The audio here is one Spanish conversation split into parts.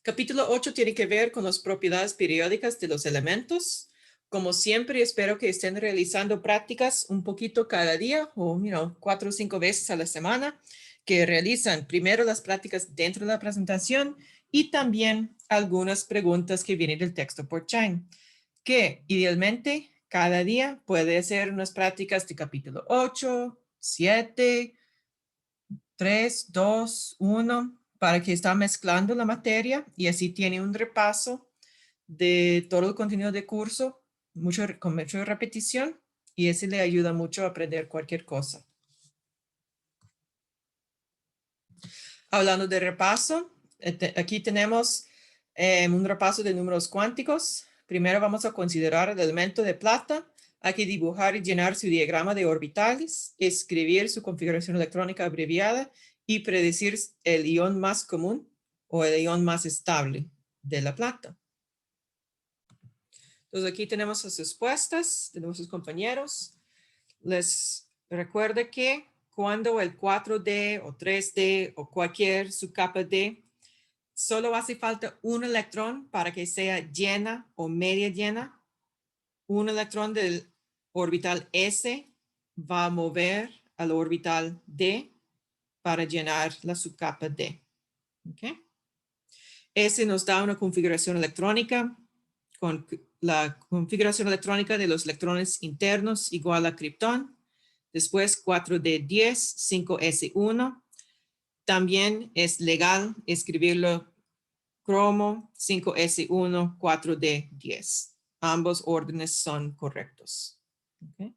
Capítulo 8 tiene que ver con las propiedades periódicas de los elementos. Como siempre, espero que estén realizando prácticas un poquito cada día o, 4 o 5 veces a la semana, que realizan primero las prácticas dentro de la presentación y también algunas preguntas que vienen del texto por Chang, que idealmente cada día puede hacer unas prácticas de capítulo 8, 7, 3, 2, 1, para que está mezclando la materia y así tiene un repaso de todo el contenido de curso con mucha repetición y ese le ayuda mucho a aprender cualquier cosa. Hablando de repaso, aquí tenemos un repaso de números cuánticos. Primero vamos a considerar el elemento de plata. Hay que dibujar y llenar su diagrama de orbitales, escribir su configuración electrónica abreviada y predecir el ion más común o el ion más estable de la plata. Entonces aquí tenemos sus respuestas de nuestros compañeros. Les recuerdo que cuando el 4D o 3D o cualquier subcapa D, solo hace falta un electrón para que sea llena o media llena. Un electrón del orbital S va a mover al orbital D para llenar la subcapa D. ¿Okay? S nos da una configuración electrónica con la configuración electrónica de los electrones internos igual a kriptón. Después 4D10, 5S1. También es legal escribirlo cromo 5S1, 4D10. Ambos órdenes son correctos. Okay.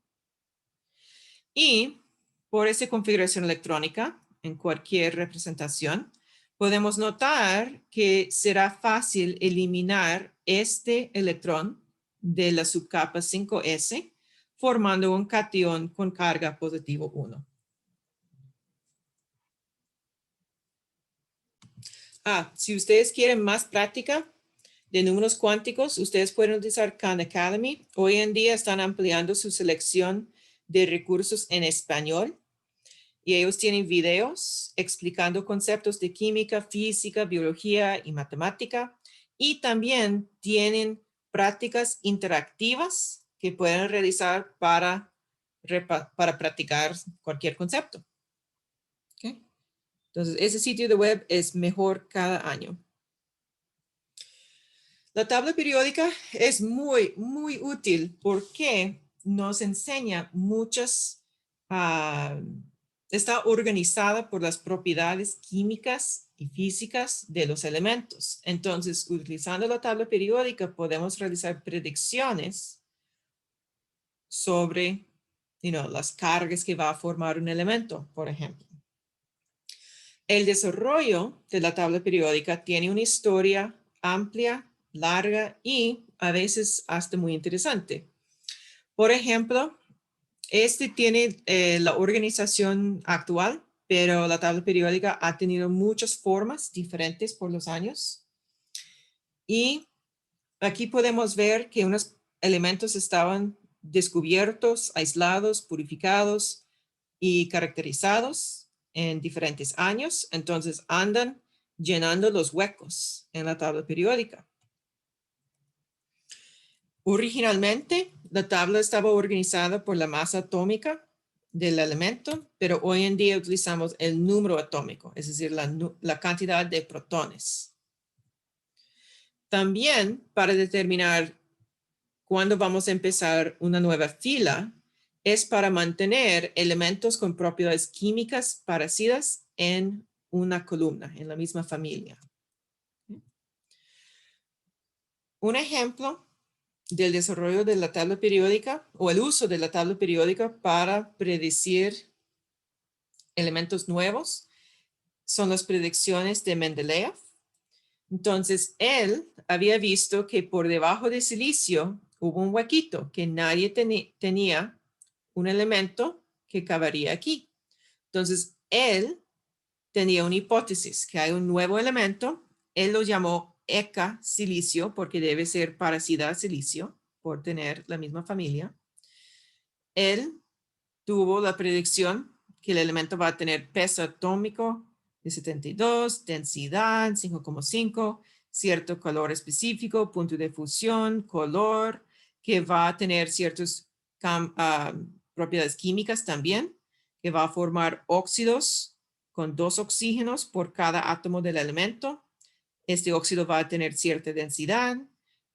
Y por esa configuración electrónica, en cualquier representación, podemos notar que será fácil eliminar este electrón de la subcapa 5S, formando un cation con carga positivo 1. Si ustedes quieren más práctica de números cuánticos, ustedes pueden utilizar Khan Academy. Hoy en día están ampliando su selección de recursos en español y ellos tienen videos explicando conceptos de química, física, biología y matemática. Y también tienen prácticas interactivas que pueden realizar para practicar cualquier concepto. Okay. Entonces, ese sitio de web es mejor cada año. La tabla periódica es muy, muy útil porque nos enseña muchas, está organizada por las propiedades químicas y físicas de los elementos. Entonces, utilizando la tabla periódica podemos realizar predicciones sobre las cargas que va a formar un elemento, por ejemplo. El desarrollo de la tabla periódica tiene una historia amplia, larga y a veces hasta muy interesante. Por ejemplo, este tiene la organización actual, pero la tabla periódica ha tenido muchas formas diferentes por los años. Y aquí podemos ver que unos elementos estaban descubiertos, aislados, purificados y caracterizados en diferentes años. Entonces andan llenando los huecos en la tabla periódica. Originalmente, la tabla estaba organizada por la masa atómica del elemento, pero hoy en día utilizamos el número atómico, es decir, la cantidad de protones. También para determinar cuándo vamos a empezar una nueva fila, es para mantener elementos con propiedades químicas parecidas en una columna, en la misma familia. Un ejemplo del desarrollo de la tabla periódica o el uso de la tabla periódica para predecir elementos nuevos son las predicciones de Mendeleev. Entonces, él había visto que por debajo de silicio hubo un huequito, que nadie tenía un elemento que cabería aquí. Entonces, él tenía una hipótesis que hay un nuevo elemento. Él lo llamó ECA silicio porque debe ser parecida a silicio por tener la misma familia. Él tuvo la predicción que el elemento va a tener peso atómico de 72, densidad 5,5 cierto calor específico, punto de fusión, color, que va a tener ciertas propiedades químicas también, que va a formar óxidos con 2 oxígenos por cada átomo del elemento. Este óxido va a tener cierta densidad,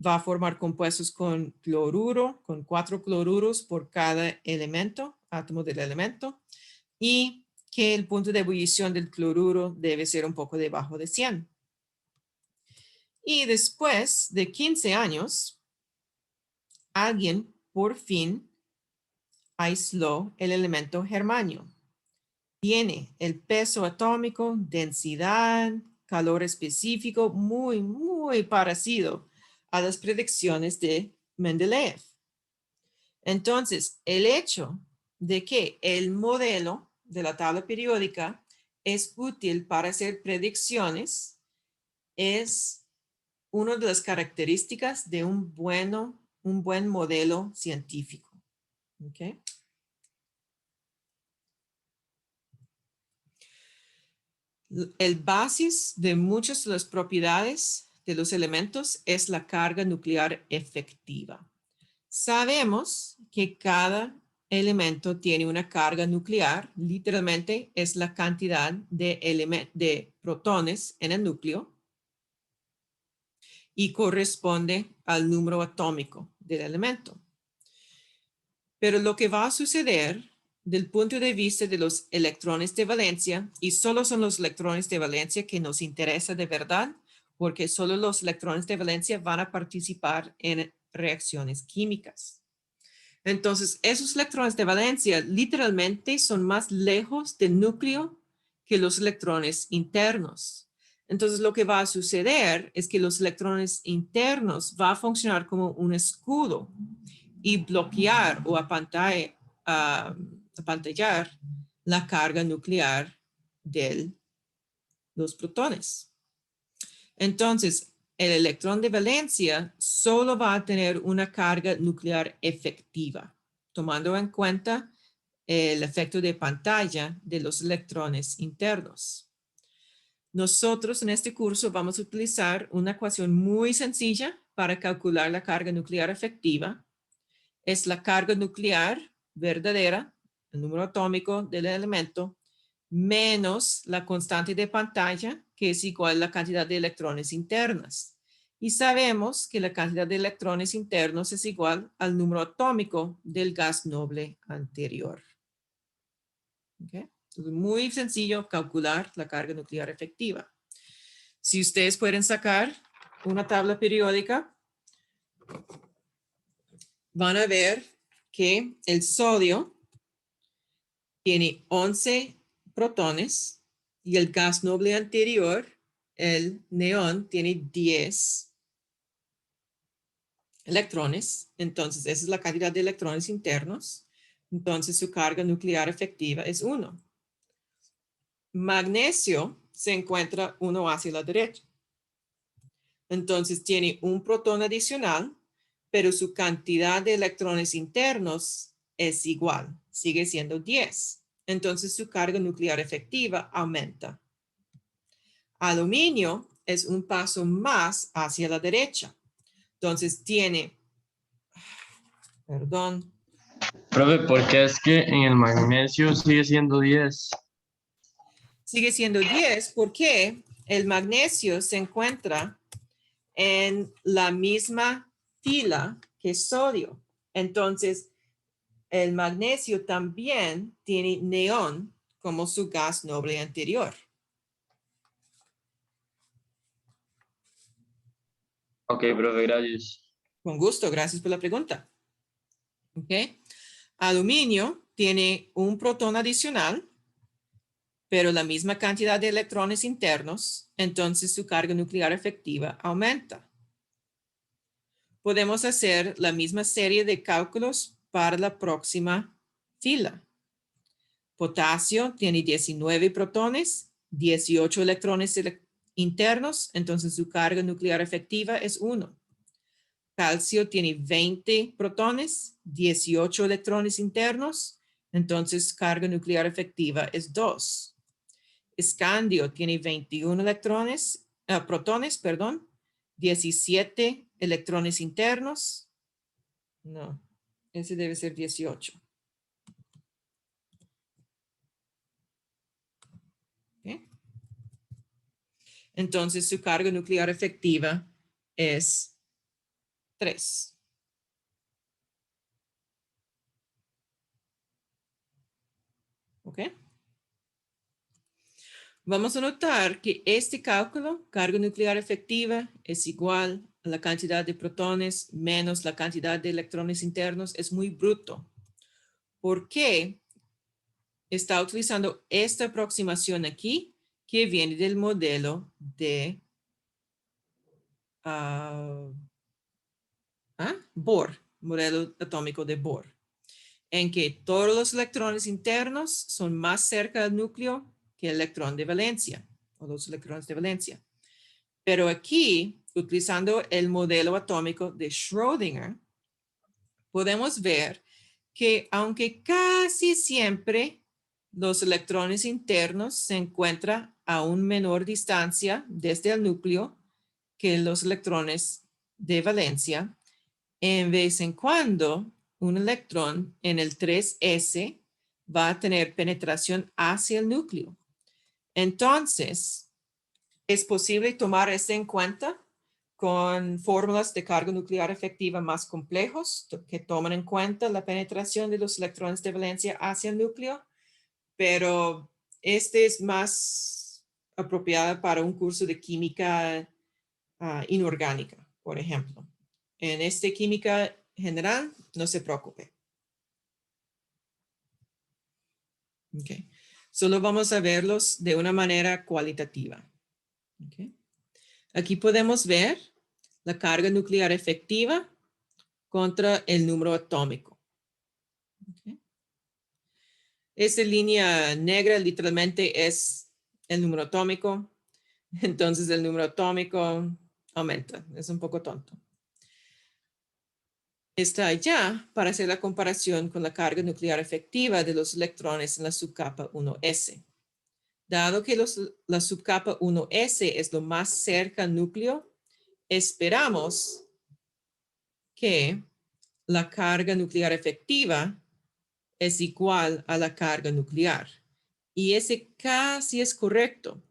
va a formar compuestos con cloruro, con 4 cloruros por cada elemento, átomo del elemento, y que el punto de ebullición del cloruro debe ser un poco debajo de 100. Y después de 15 años, alguien por fin aisló el elemento germanio. Tiene el peso atómico, densidad, calor específico, muy parecido a las predicciones de Mendeleev. Entonces, el hecho de que el modelo de la tabla periódica es útil para hacer predicciones es una de las características de un buen modelo científico. ¿Okay? El basis de muchas de las propiedades de los elementos es la carga nuclear efectiva. Sabemos que cada elemento tiene una carga nuclear, literalmente es la cantidad de protones en el núcleo y corresponde al número atómico del elemento. Pero lo que va a suceder del punto de vista de los electrones de valencia, y solo son los electrones de valencia que nos interesa de verdad, porque solo los electrones de valencia van a participar en reacciones químicas. Entonces, esos electrones de valencia literalmente son más lejos del núcleo que los electrones internos. Entonces, lo que va a suceder es que los electrones internos van a funcionar como un escudo y bloquear o apantallar la carga nuclear de los protones. Entonces, el electrón de valencia solo va a tener una carga nuclear efectiva, tomando en cuenta el efecto de pantalla de los electrones internos. Nosotros en este curso vamos a utilizar una ecuación muy sencilla para calcular la carga nuclear efectiva. Es la carga nuclear verdadera, el número atómico del elemento, menos la constante de pantalla, que es igual a la cantidad de electrones internas. Y sabemos que la cantidad de electrones internos es igual al número atómico del gas noble anterior. ¿Okay? Entonces, muy sencillo calcular la carga nuclear efectiva. Si ustedes pueden sacar una tabla periódica, van a ver que el sodio tiene 11 protones y el gas noble anterior, el neón, tiene 10 electrones. Entonces, esa es la cantidad de electrones internos. Entonces, su carga nuclear efectiva es 1. Magnesio se encuentra uno hacia la derecha. Entonces, tiene un protón adicional, pero su cantidad de electrones internos es igual, sigue siendo 10. Entonces, su carga nuclear efectiva aumenta. Aluminio es un paso más hacia la derecha. Entonces, tiene, perdón. Profe, ¿por qué es que en el magnesio sigue siendo 10? Sigue siendo 10 porque el magnesio se encuentra en la misma fila que sodio. Entonces, el magnesio también tiene neón como su gas noble anterior. Ok, profe, gracias. Con gusto, gracias por la pregunta. ¿Okay? Aluminio tiene un protón adicional, pero la misma cantidad de electrones internos, entonces su carga nuclear efectiva aumenta. Podemos hacer la misma serie de cálculos para la próxima fila. Potasio tiene 19 protones, 18 electrones internos, entonces su carga nuclear efectiva es 1. Calcio tiene 20 protones, 18 electrones internos, entonces carga nuclear efectiva es 2. Escandio tiene 21 protones, 17 electrones internos. No, ese debe ser 18. ¿Okay? Entonces su carga nuclear efectiva es 3. ¿Ok? Vamos a notar que este cálculo, carga nuclear efectiva, es igual a la cantidad de protones menos la cantidad de electrones internos. Es muy bruto. ¿Por qué? Está utilizando esta aproximación aquí que viene del modelo de Bohr, modelo atómico de Bohr, en que todos los electrones internos son más cerca del núcleo que el electrón de valencia o los electrones de valencia. Pero aquí, utilizando el modelo atómico de Schrödinger, podemos ver que aunque casi siempre los electrones internos se encuentran a una menor distancia desde el núcleo que los electrones de valencia, en vez en cuando un electrón en el 3s va a tener penetración hacia el núcleo. Entonces, es posible tomar esto en cuenta con fórmulas de carga nuclear efectiva más complejos que toman en cuenta la penetración de los electrones de valencia hacia el núcleo, pero este es más apropiado para un curso de química inorgánica, por ejemplo. En esta química general, no se preocupe. Okay. Solo vamos a verlos de una manera cualitativa. Okay. Aquí podemos ver la carga nuclear efectiva contra el número atómico. Okay. Esta línea negra literalmente es el número atómico. Entonces el número atómico aumenta. Es un poco tonto. Está allá para hacer la comparación con la carga nuclear efectiva de los electrones en la subcapa 1s. Dado que la subcapa 1s es lo más cerca al núcleo, esperamos que la carga nuclear efectiva es igual a la carga nuclear. Y ese casi es correcto,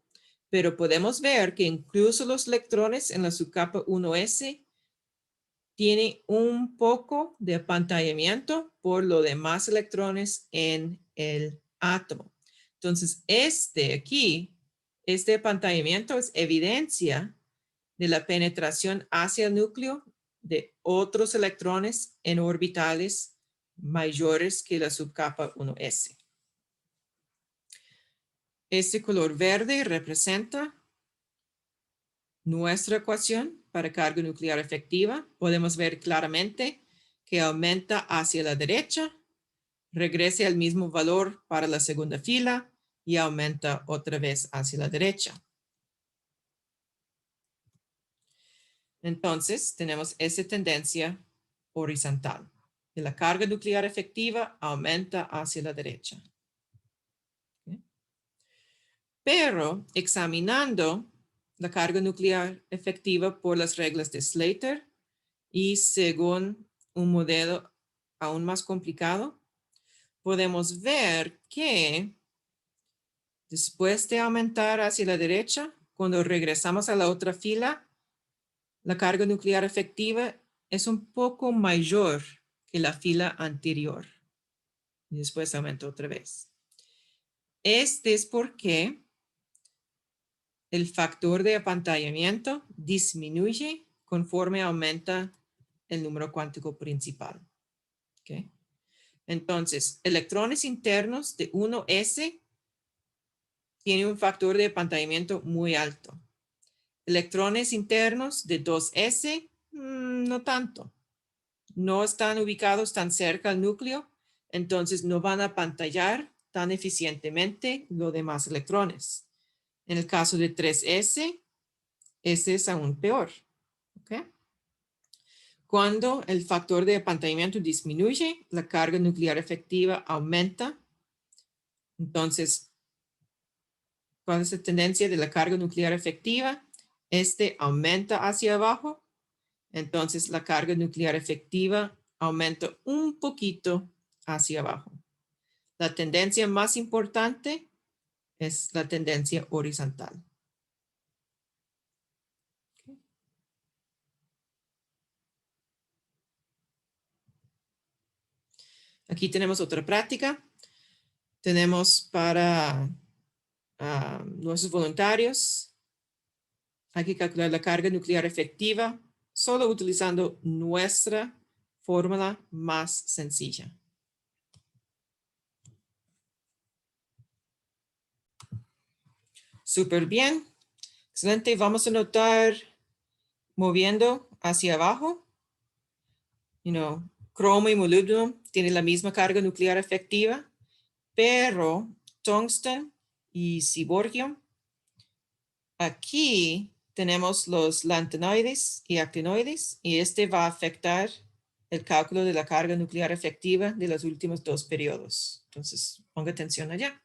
pero podemos ver que incluso los electrones en la subcapa 1s tienen un poco de apantallamiento por los demás electrones en el átomo. Entonces, este apantallamiento es evidencia de la penetración hacia el núcleo de otros electrones en orbitales mayores que la subcapa 1s. Este color verde representa nuestra ecuación para carga nuclear efectiva. Podemos ver claramente que aumenta hacia la derecha, regrese al mismo valor para la segunda fila y aumenta otra vez hacia la derecha. Entonces, tenemos esa tendencia horizontal. Y la carga nuclear efectiva aumenta hacia la derecha. ¿Okay? Pero examinando la carga nuclear efectiva por las reglas de Slater y según un modelo aún más complicado, podemos ver que después de aumentar hacia la derecha, cuando regresamos a la otra fila, la carga nuclear efectiva es un poco mayor que la fila anterior. Y después aumenta otra vez. Este es porque el factor de apantallamiento disminuye conforme aumenta el número cuántico principal. ¿Okay? Entonces, electrones internos de 1s tienen un factor de apantallamiento muy alto. Electrones internos de 2s, no tanto. No están ubicados tan cerca al núcleo, entonces no van a apantallar tan eficientemente los demás electrones. En el caso de 3s, ese es aún peor. ¿Okay? Cuando el factor de apantallamiento disminuye, la carga nuclear efectiva aumenta. Entonces, ¿cuál es la tendencia de la carga nuclear efectiva? este aumenta hacia abajo, entonces la carga nuclear efectiva aumenta un poquito hacia abajo. La tendencia más importante es la tendencia horizontal. Aquí tenemos otra práctica. Tenemos para nuestros voluntarios. Hay que calcular la carga nuclear efectiva solo utilizando nuestra fórmula más sencilla. Súper bien. Excelente. Vamos a notar moviendo hacia abajo. Cromo y molibdeno tienen la misma carga nuclear efectiva, pero tungsten y ciborgio, aquí tenemos los lantanoides y actinoides, y este va a afectar el cálculo de la carga nuclear efectiva de los últimos 2 periodos. Entonces, ponga atención allá.